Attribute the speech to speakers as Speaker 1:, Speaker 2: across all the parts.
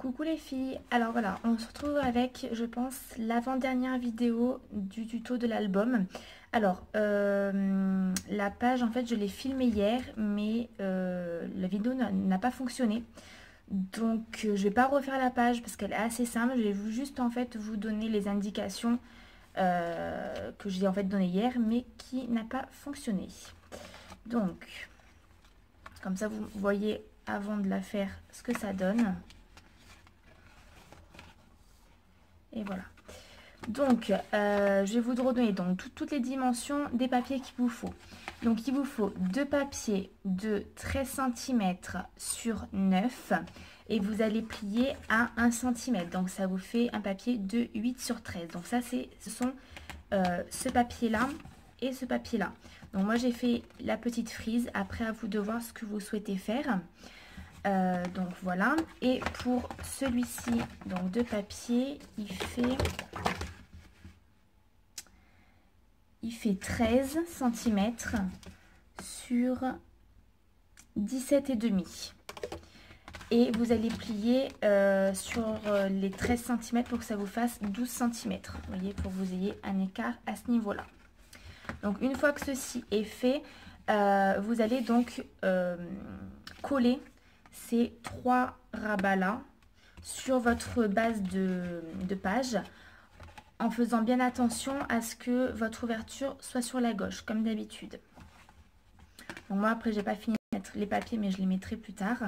Speaker 1: Coucou les filles, alors voilà, on se retrouve avec, je pense, l'avant-dernière vidéo du tuto de l'album. Alors, la page, en fait, je l'ai filmée hier, mais la vidéo n'a pas fonctionné. Donc, je vais pas refaire la page parce qu'elle est assez simple. Je vais juste, en fait, vous donner les indications que j'ai, en fait, données hier, mais qui n'a pas fonctionné. Donc, comme ça, vous voyez, avant de la faire, ce que ça donne. Et voilà. Donc, je vais vous redonner donc toutes les dimensions des papiers qu'il vous faut. Donc, il vous faut deux papiers de 13 cm sur 9 et vous allez plier à 1 cm. Donc, ça vous fait un papier de 8 sur 13. Donc, ça, ce sont ce papier-là et ce papier-là. Donc, moi, j'ai fait la petite frise. Après, à vous de voir ce que vous souhaitez faire. Donc voilà, et pour celui-ci donc de papier, il fait 13 cm sur 17,5 et vous allez plier sur les 13 cm pour que ça vous fasse 12 cm, vous voyez, pour que vous ayez un écart à ce niveau là. Donc une fois que ceci est fait, vous allez donc coller ces 3 rabats là sur votre base de page en faisant bien attention à ce que votre ouverture soit sur la gauche comme d'habitude. Donc moi après j'ai pas fini de mettre les papiers mais je les mettrai plus tard.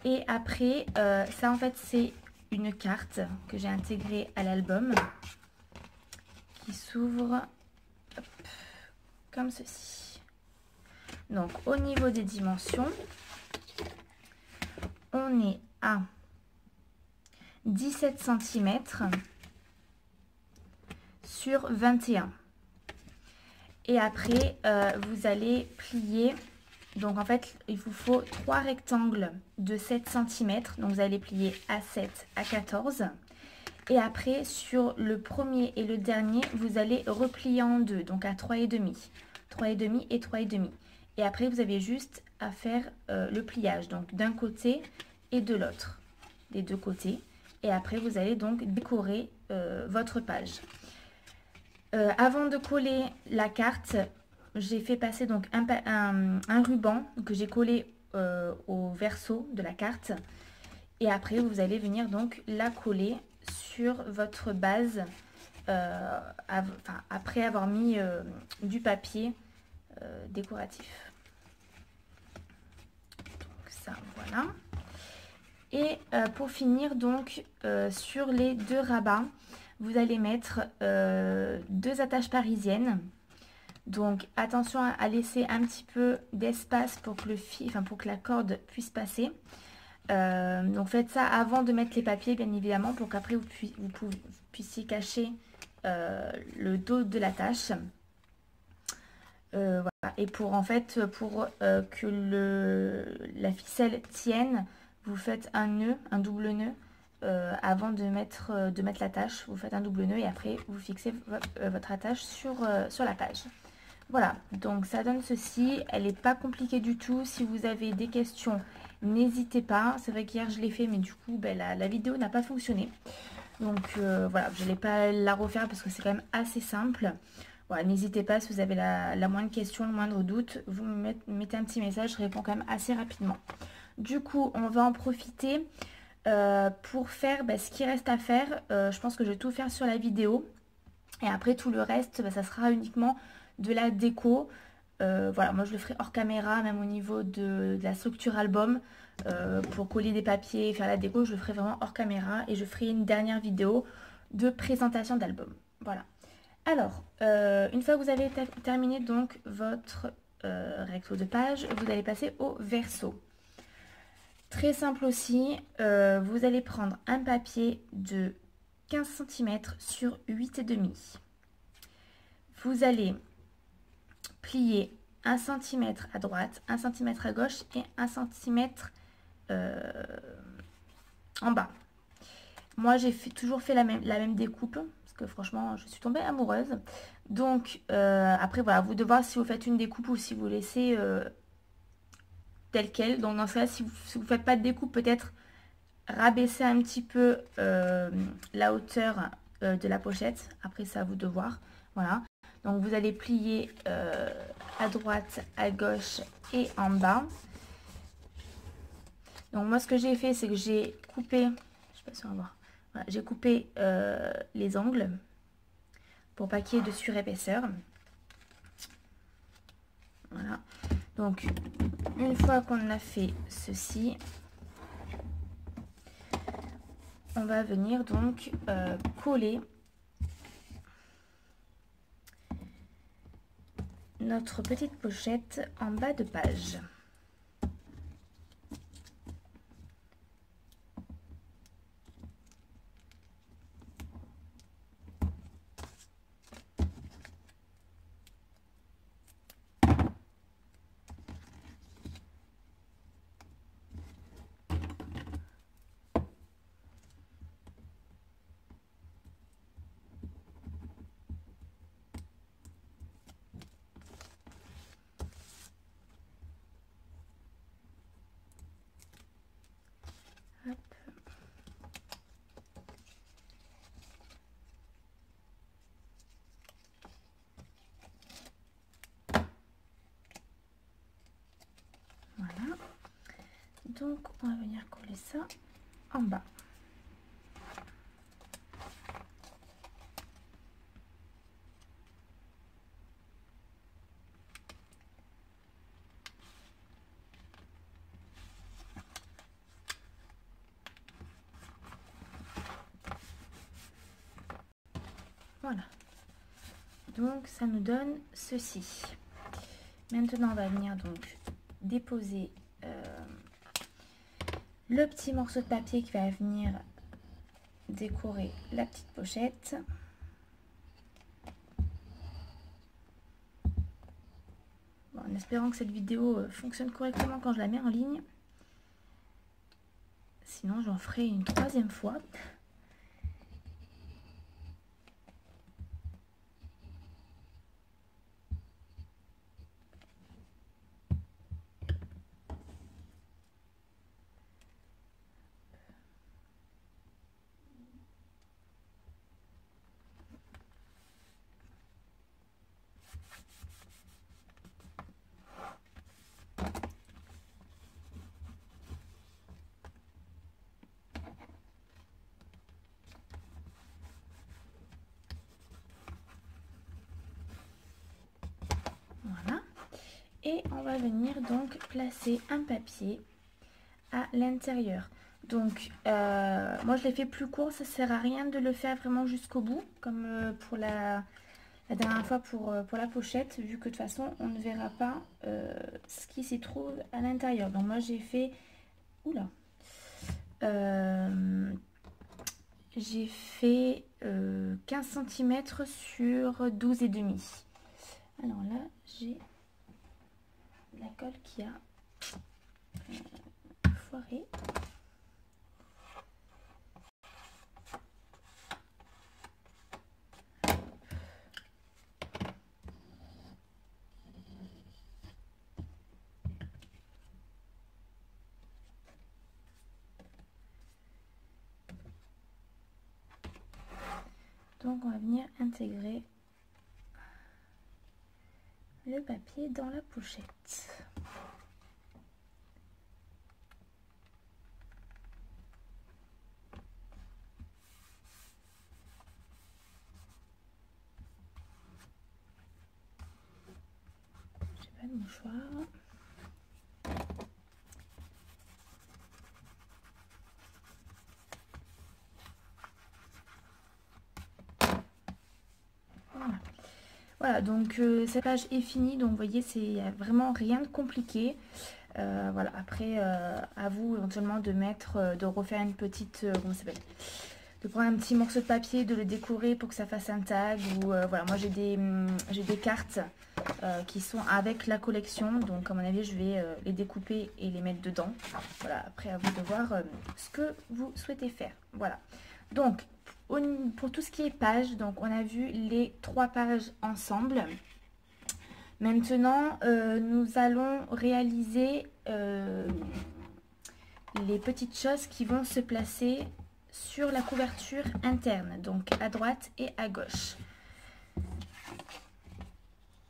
Speaker 1: Et après ça en fait c'est une carte que j'ai intégrée à l'album qui s'ouvre comme ceci. Donc au niveau des dimensions, on est à 17 cm sur 21. Et après, vous allez plier. Donc en fait, il vous faut 3 rectangles de 7 cm. Donc vous allez plier à 7, à 14. Et après, sur le premier et le dernier, vous allez replier en deux. Donc à 3,5. 3,5 et 3,5. Et après, vous avez juste à faire le pliage. Donc d'un côté et de l'autre. Des deux côtés. Et après, vous allez donc décorer votre page. Avant de coller la carte, j'ai fait passer donc un ruban que j'ai collé au verso de la carte. Et après, vous allez venir donc la coller sur votre base après avoir mis du papier décoratif. Donc ça, voilà. Et pour finir donc sur les deux rabats, vous allez mettre 2 attaches parisiennes. Donc attention à laisser un petit peu d'espace pour que pour que la corde puisse passer. Donc faites ça avant de mettre les papiers bien évidemment pour qu'après vous puissiez cacher le dos de l'attache. Voilà. Et pour que la ficelle tienne, vous faites un nœud, un double nœud. Avant de mettre l'attache, vous faites un double nœud et après vous fixez votre attache sur la page. Voilà, donc ça donne ceci. Elle n'est pas compliquée du tout. Si vous avez des questions, n'hésitez pas. C'est vrai qu'hier je l'ai fait, mais du coup la vidéo n'a pas fonctionné. Donc voilà, je n'allais pas la refaire parce que c'est quand même assez simple. Voilà, n'hésitez pas si vous avez la moindre question, le moindre doute, vous me mettez un petit message, je réponds quand même assez rapidement. Du coup, on va en profiter pour faire ce qui reste à faire. Je pense que je vais tout faire sur la vidéo. Et après, tout le reste, ça sera uniquement de la déco. Voilà, moi je le ferai hors caméra, même au niveau de la structure album. Pour coller des papiers, faire la déco, je le ferai vraiment hors caméra. Et je ferai une dernière vidéo de présentation d'album. Voilà. Alors, une fois que vous avez terminé donc votre recto de page, vous allez passer au verso. Très simple aussi, vous allez prendre un papier de 15 cm sur 8,5. Vous allez plier 1 cm à droite, 1 cm à gauche et 1 cm en bas. Moi, j'ai toujours fait la même découpe parce que franchement, je suis tombée amoureuse. Donc, après, voilà, vous devez voir si vous faites une découpe ou si vous laissez tel quel. Donc, dans ce cas, si vous ne faites pas de découpe, peut-être rabaisser un petit peu la hauteur de la pochette. Après, c'est à vous de voir. Voilà. Donc, vous allez plier à droite, à gauche et en bas. Donc, moi, ce que j'ai fait, c'est que j'ai coupé... Je sais pas si on va voir. Voilà, j'ai coupé les angles pour pas qu'il y ait de surépaisseur. Voilà. Donc, une fois qu'on a fait ceci, on va venir donc coller notre petite pochette en bas de page. Hop. Voilà. Donc, on va venir coller ça en bas. Voilà. Donc, ça nous donne ceci. Maintenant, on va venir donc déposer le petit morceau de papier qui va venir décorer la petite pochette. Bon, en espérant que cette vidéo fonctionne correctement quand je la mets en ligne. Sinon, j'en ferai une troisième fois. Voilà. Et on va venir donc placer un papier à l'intérieur. Donc, moi je l'ai fait plus court, ça sert à rien de le faire vraiment jusqu'au bout, comme pour la dernière fois pour la pochette, vu que de toute façon on ne verra pas ce qui s'y trouve à l'intérieur. Donc moi j'ai fait, oula, j'ai fait 15 cm sur 12,5. Alors là j'ai la colle qui a foiré. Donc on va venir intégrer le papier dans la pochette. J'ai pas de mouchoir. Voilà. Voilà, donc cette page est finie, donc vous voyez, c'est vraiment rien de compliqué. Voilà, après, à vous éventuellement de mettre, de refaire une petite, comment ça s'appelle, de prendre un petit morceau de papier, de le décorer pour que ça fasse un tag. Ou voilà, moi j'ai des cartes qui sont avec la collection, donc à mon avis, je vais les découper et les mettre dedans. Voilà, après à vous de voir ce que vous souhaitez faire. Voilà, donc pour tout ce qui est page, donc on a vu les 3 pages ensemble. Maintenant, nous allons réaliser les petites choses qui vont se placer sur la couverture interne, donc à droite et à gauche.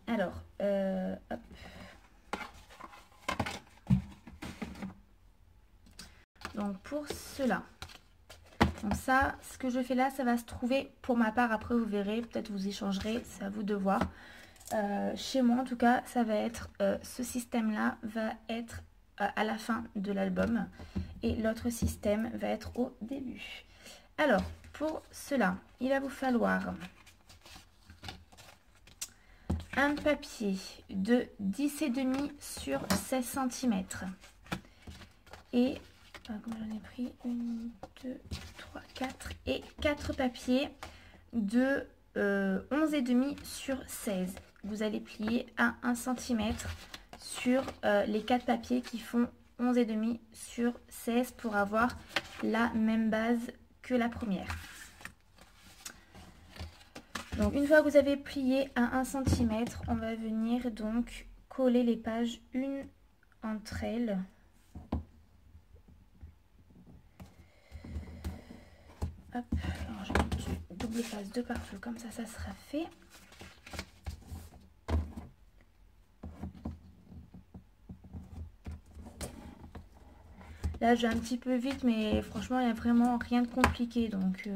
Speaker 1: Alors, hop. Donc pour cela, donc ça, ce que je fais là, ça va se trouver pour ma part. Après, vous verrez, peut-être vous échangerez, c'est à vous de voir. Chez moi, en tout cas, ça va être ce système-là va être à la fin de l'album et l'autre système va être au début. Alors, pour cela, il va vous falloir un papier de 10,5 sur 16 cm et comme j'en ai pris 1, 2, 3, 4 et 4 papiers de 11,5 sur 16. Vous allez plier à 1 cm sur les 4 papiers qui font 11,5 sur 16 pour avoir la même base que la première. Donc une fois que vous avez plié à 1 cm, on va venir donc coller les pages une entre elles. Hop, alors je mets du double face de partout, comme ça sera fait. Là je vais un petit peu vite, mais franchement il n'y a vraiment rien de compliqué, donc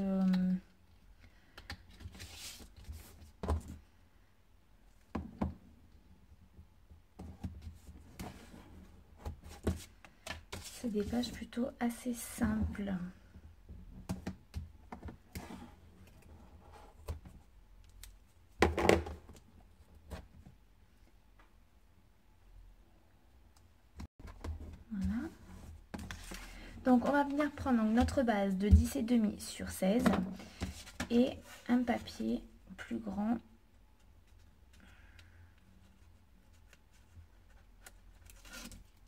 Speaker 1: c'est des pages plutôt assez simples. Voilà. Donc on va venir prendre notre base de 10,5 sur 16 et un papier plus grand.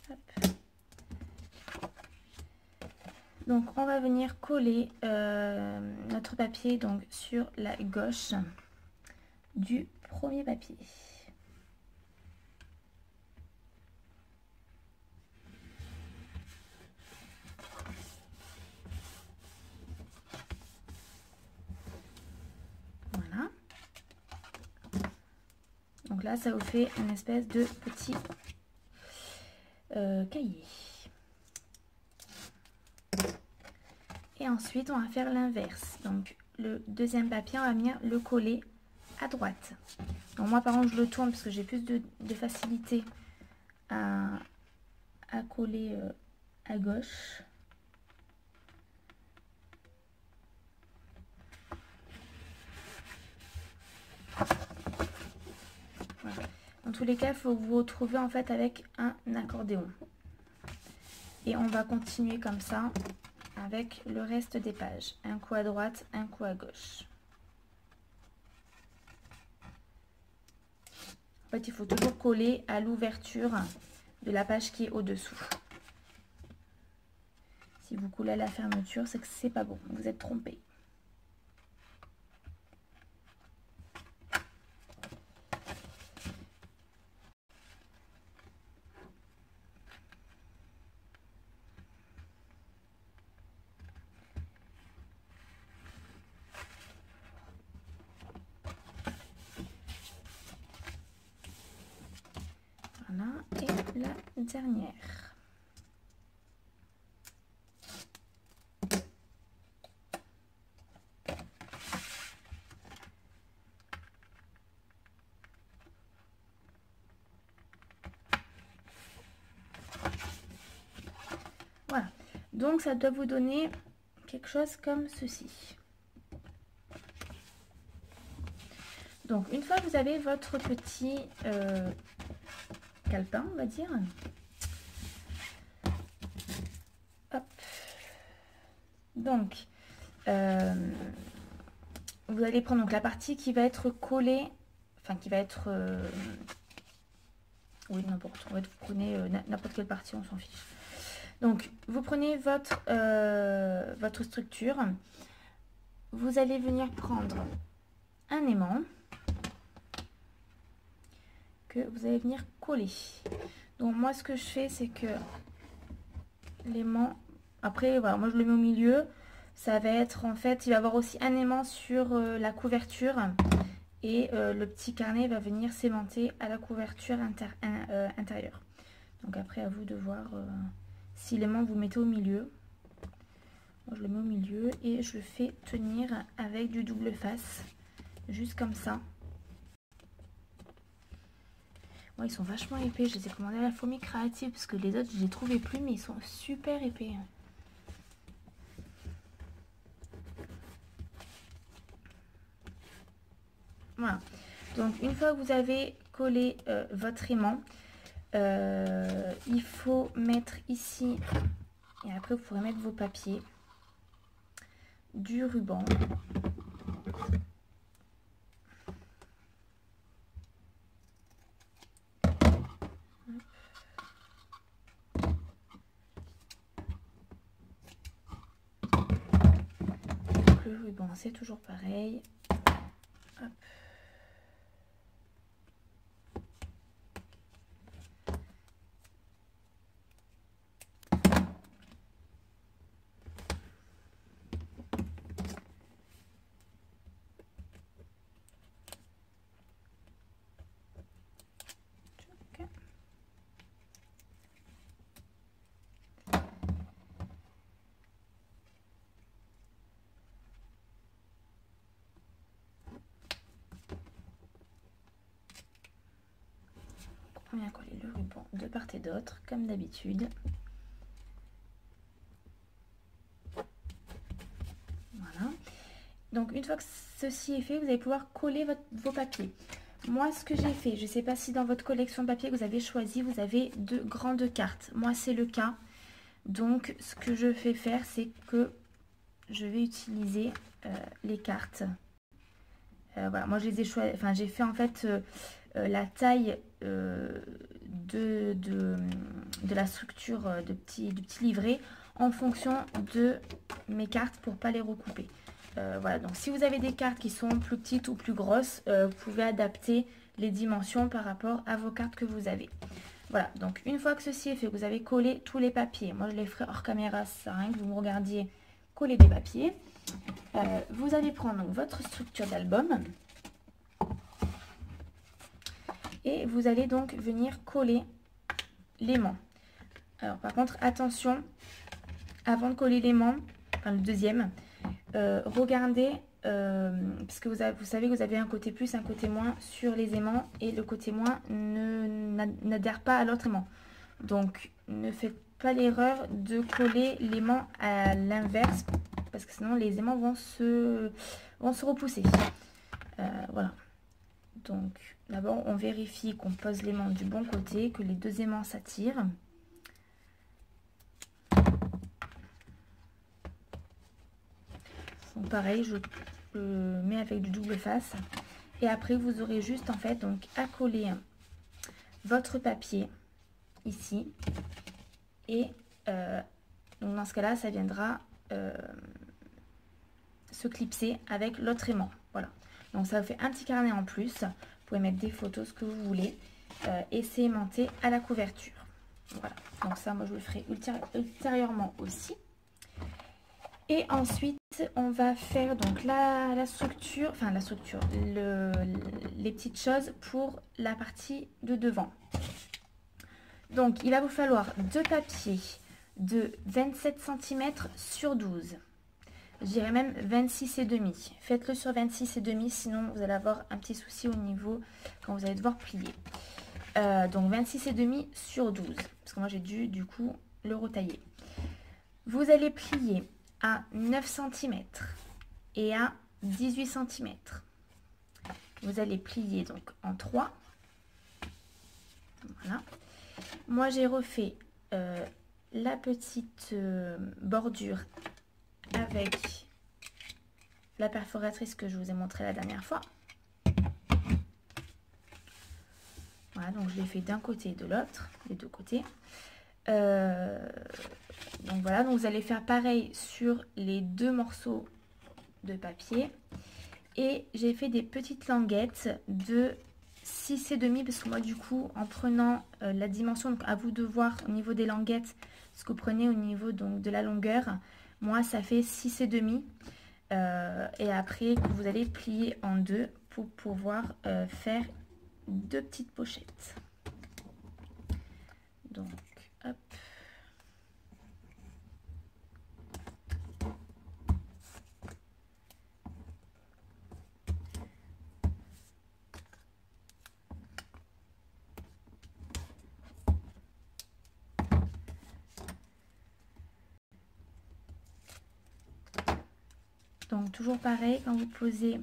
Speaker 1: Hop. Donc on va venir coller notre papier donc sur la gauche du premier papier. Voilà. Donc là ça vous fait une espèce de petit cahier. Et ensuite, on va faire l'inverse. Donc, le deuxième papier, on va venir le coller à droite. Donc, moi, par contre, je le tourne parce que j'ai plus de facilité à coller à gauche. Voilà. Dans tous les cas, il faut vous retrouver en fait avec un accordéon. Et on va continuer comme ça avec le reste des pages. Un coup à droite, un coup à gauche. En fait, il faut toujours coller à l'ouverture de la page qui est au-dessous. Si vous collez à la fermeture, c'est que c'est pas bon. Vous êtes trompé. Voilà, et la dernière. Voilà, donc ça doit vous donner quelque chose comme ceci. Donc une fois que vous avez votre petit calepin, on va dire, hop, donc vous allez prendre donc la partie qui va être collée, enfin qui va être oui, n'importe, en fait vous prenez n'importe quelle partie, on s'en fiche. Donc vous prenez votre structure, vous allez venir prendre un aimant que vous allez venir coller. Donc moi ce que je fais, c'est que l'aimant, Après, voilà, moi je le mets au milieu. Ça va être en fait, il va y avoir aussi un aimant sur la couverture. Et le petit carnet va venir s'aimanter à la couverture intérieure. Donc après, à vous de voir si l'aimant vous mettez au milieu. Moi, je le mets au milieu et je le fais tenir avec du double face. Juste comme ça. Bon, ils sont vachement épais. Je les ai commandés à la Fourmi Créative parce que les autres, je les trouvais plus, mais ils sont super épais. Voilà. Donc, une fois que vous avez collé votre aimant, il faut mettre ici, et après vous pourrez mettre vos papiers, du ruban. Donc, le ruban, c'est toujours pareil. Hop. On vient coller le ruban de part et d'autre, comme d'habitude. Voilà. Donc, une fois que ceci est fait, vous allez pouvoir coller vos papiers. Moi, ce que j'ai fait, je ne sais pas si dans votre collection de papier que vous avez choisi, vous avez de grandes cartes. Moi, c'est le cas. Donc, ce que je vais faire, c'est que je vais utiliser les cartes. Voilà, moi, je les ai choisi. Enfin, j'ai fait en fait la taille de la structure de petits livrets en fonction de mes cartes pour pas les recouper. Voilà, donc si vous avez des cartes qui sont plus petites ou plus grosses, vous pouvez adapter les dimensions par rapport à vos cartes que vous avez. Voilà, donc une fois que ceci est fait, vous avez collé tous les papiers. Moi, je les ferai hors caméra, ça sert à rien que vous me regardiez coller des papiers. Vous allez prendre donc, votre structure d'album. Et vous allez donc venir coller l'aimant. Alors par contre, attention, avant de coller l'aimant, enfin le deuxième, regardez, parce que vous savez que vous avez un côté plus, un côté moins sur les aimants, et le côté moins n'adhère pas à l'autre aimant. Donc ne faites pas l'erreur de coller l'aimant à l'inverse, parce que sinon les aimants vont se repousser. Voilà. Donc d'abord on vérifie qu'on pose l'aimant du bon côté, que les deux aimants s'attirent. Donc pareil, je mets avec du double face. Et après vous aurez juste en fait donc à coller votre papier ici. Et donc dans ce cas là ça viendra se clipser avec l'autre aimant. Voilà. Donc ça vous fait un petit carnet en plus. Vous pouvez mettre des photos, ce que vous voulez. Et c'est aimanté à la couverture. Voilà. Donc ça, moi je le ferai ultérieurement aussi. Et ensuite, on va faire donc la structure, enfin la structure, les petites choses pour la partie de devant. Donc il va vous falloir deux papiers de 27 cm sur 12. Je dirais même 26,5. Faites-le sur 26,5, sinon vous allez avoir un petit souci au niveau quand vous allez devoir plier. Donc 26,5 sur 12. Parce que moi j'ai dû du coup le retailler. Vous allez plier à 9 cm et à 18 cm. Vous allez plier donc en 3. Voilà. Moi j'ai refait la petite bordure avec la perforatrice que je vous ai montré la dernière fois. Voilà, donc je l'ai fait d'un côté et de l'autre, des deux côtés. Donc voilà, donc vous allez faire pareil sur les deux morceaux de papier. Et j'ai fait des petites languettes de 6,5 parce que moi du coup en prenant la dimension, donc à vous de voir au niveau des languettes ce que vous prenez au niveau donc, de la longueur. Moi, ça fait 6,5. Et après, vous allez plier en deux pour pouvoir faire deux petites pochettes. Donc, hop. Donc toujours pareil, quand vous posez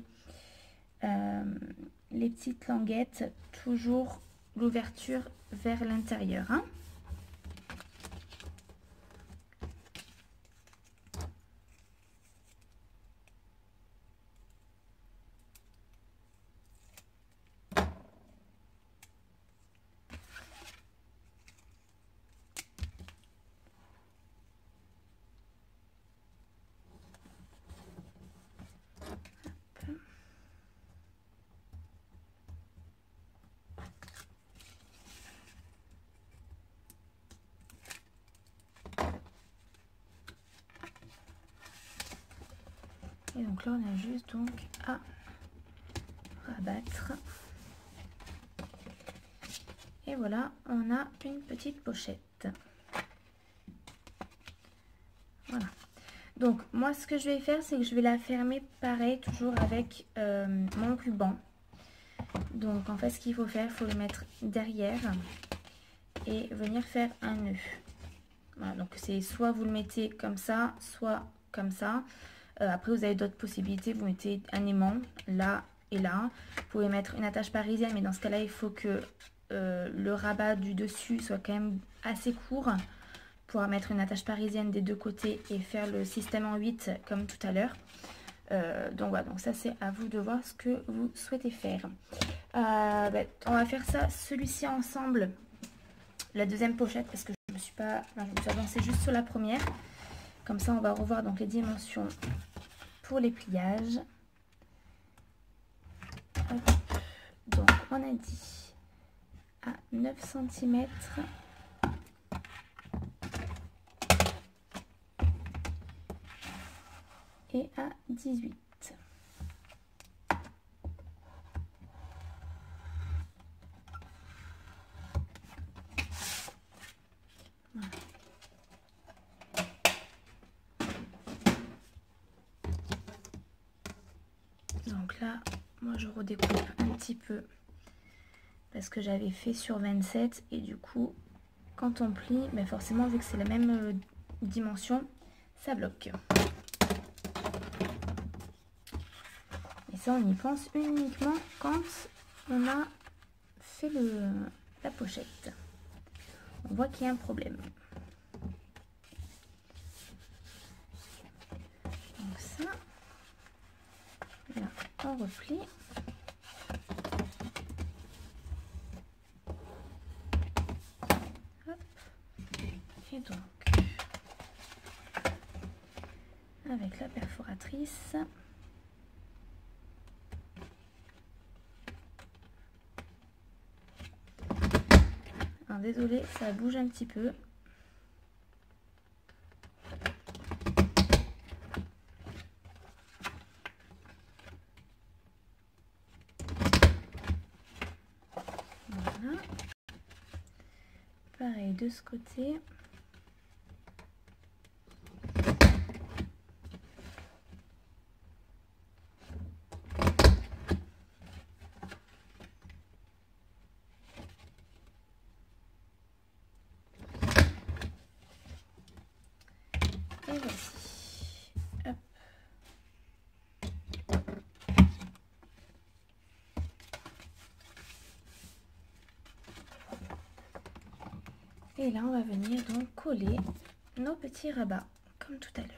Speaker 1: les petites languettes, toujours l'ouverture vers l'intérieur. Hein. Et donc là, on a juste donc à rabattre. Et voilà, on a une petite pochette. Voilà. Donc, moi, ce que je vais faire, c'est que je vais la fermer pareil, toujours avec mon ruban. Donc, en fait, ce qu'il faut faire, il faut le mettre derrière et venir faire un nœud. Voilà, donc c'est soit vous le mettez comme ça, soit comme ça. Après, vous avez d'autres possibilités. Vous mettez un aimant là et là. Vous pouvez mettre une attache parisienne, mais dans ce cas-là, il faut que le rabat du dessus soit quand même assez court pour mettre une attache parisienne des deux côtés et faire le système en 8 comme tout à l'heure. Donc voilà, donc ça c'est à vous de voir ce que vous souhaitez faire. On va faire ça, celui-ci ensemble, la deuxième pochette, parce que je me suis avancée juste sur la première. Comme ça, on va revoir donc les dimensions pour les pliages. Hop. Donc, on a dit à 9 cm. Et à 18. Voilà. Donc là, moi je redécoupe un petit peu parce que j'avais fait sur 27 et du coup, quand on plie, ben forcément vu que c'est la même dimension, ça bloque. Et ça, on y pense uniquement quand on a fait la pochette. On voit qu'il y a un problème. Donc ça, là, on replie. Hop. Et donc, avec la perforatrice, alors, désolé, ça bouge un petit peu. Voilà. Pareil de ce côté. Et voici. Hop. Et là, on va venir donc coller nos petits rabats, comme tout à l'heure.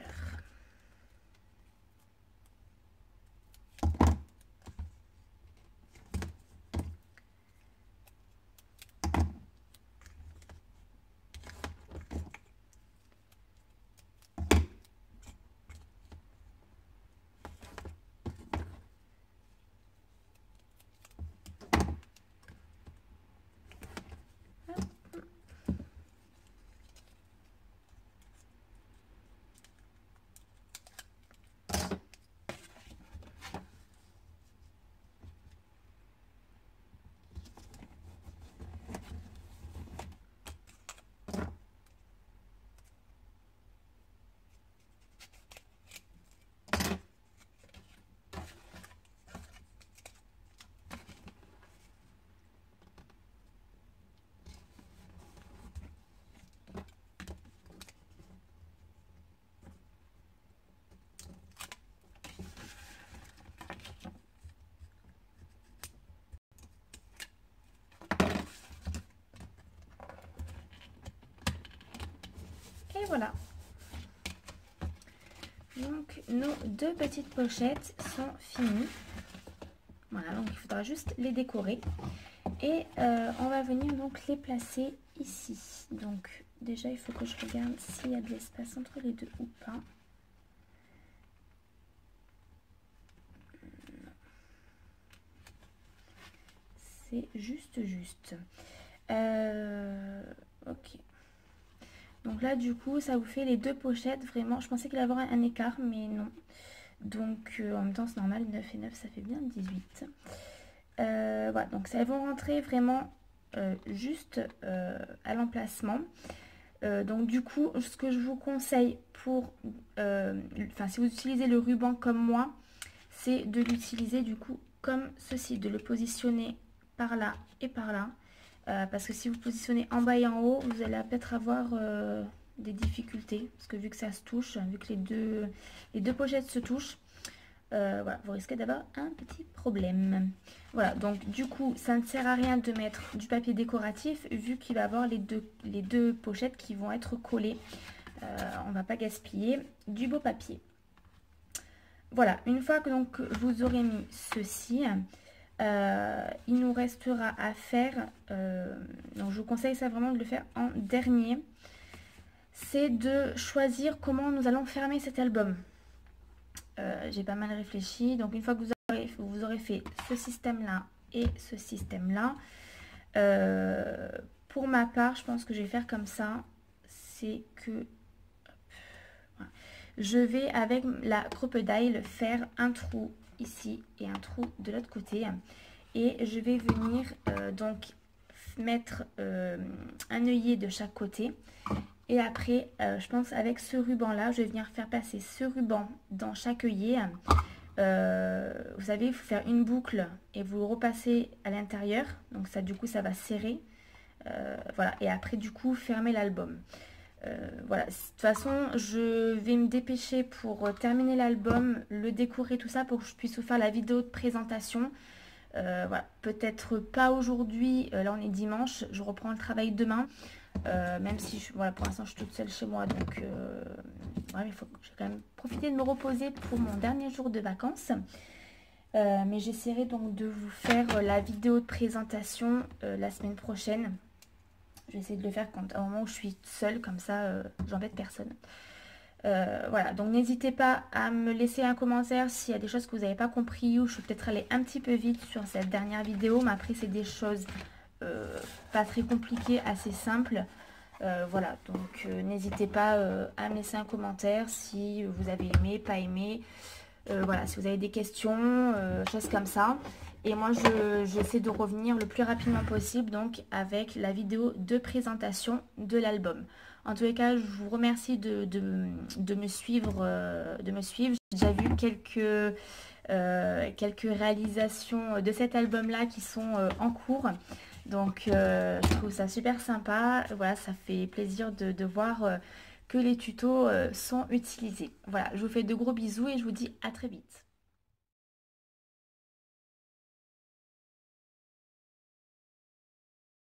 Speaker 1: voilà. Donc nos deux petites pochettes sont finies. Voilà, donc il faudra juste les décorer. Et on va venir donc les placer ici. Donc déjà il faut que je regarde s'il y a de l'espace entre les deux ou pas. C'est juste. Ok. Donc là du coup ça vous fait les deux pochettes. Vraiment, je pensais qu'il allait y avoir un écart, mais non. Donc en même temps c'est normal, 9 et 9 ça fait bien 18. Voilà, donc ça vont rentrer vraiment juste à l'emplacement. Donc du coup, ce que je vous conseille pour, si vous utilisez le ruban comme moi, c'est de l'utiliser du coup comme ceci, de le positionner par là et par là. Parce que si vous positionnez en bas et en haut, vous allez peut-être avoir des difficultés. Parce que vu que ça se touche, vu que les deux pochettes se touchent, voilà, vous risquez d'avoir un petit problème. Voilà, donc du coup, ça ne sert à rien de mettre du papier décoratif vu qu'il va y avoir les deux pochettes qui vont être collées. On ne va pas gaspiller du beau papier. Voilà, une fois que donc vous aurez mis ceci, il nous restera à faire, donc je vous conseille ça vraiment de le faire en dernier, c'est de choisir comment nous allons fermer cet album. J'ai pas mal réfléchi, donc une fois que vous aurez fait ce système là et ce système là, pour ma part je pense que je vais faire comme ça, c'est que voilà. Je vais avec la crocodile faire un trou ici et un trou de l'autre côté, et je vais venir donc mettre un œillet de chaque côté. Et après, je pense avec ce ruban-là, je vais venir faire passer ce ruban dans chaque œillet. Vous savez, il faut faire une boucle et vous le repassez à l'intérieur. Donc ça, du coup, ça va serrer. Voilà. Et après, du coup, fermer l'album. Voilà. De toute façon, je vais me dépêcher pour terminer l'album, le décorer, tout ça, pour que je puisse vous faire la vidéo de présentation. Voilà. Peut-être pas aujourd'hui. Là, on est dimanche. Je reprends le travail demain. Même si voilà, pour l'instant je suis toute seule chez moi, donc voilà, il faut que j'ai quand même profité de me reposer pour mon dernier jour de vacances. Mais j'essaierai donc de vous faire la vidéo de présentation la semaine prochaine. Je vais essayer de le faire au moment où je suis seule, comme ça j'embête personne. Voilà, donc n'hésitez pas à me laisser un commentaire s'il y a des choses que vous n'avez pas compris, ou je suis peut-être allée un petit peu vite sur cette dernière vidéo, mais après c'est des choses pas très compliqué, assez simple. Voilà, donc n'hésitez pas à me laisser un commentaire si vous avez aimé, pas aimé. Voilà, si vous avez des questions, choses comme ça. Et moi, j'essaie de revenir le plus rapidement possible, donc avec la vidéo de présentation de l'album. En tous les cas, je vous remercie de me suivre. J'ai déjà vu quelques réalisations de cet album-là qui sont en cours. Donc je trouve ça super sympa. Voilà, ça fait plaisir de voir que les tutos sont utilisés. Voilà, je vous fais de gros bisous et je vous dis à très vite.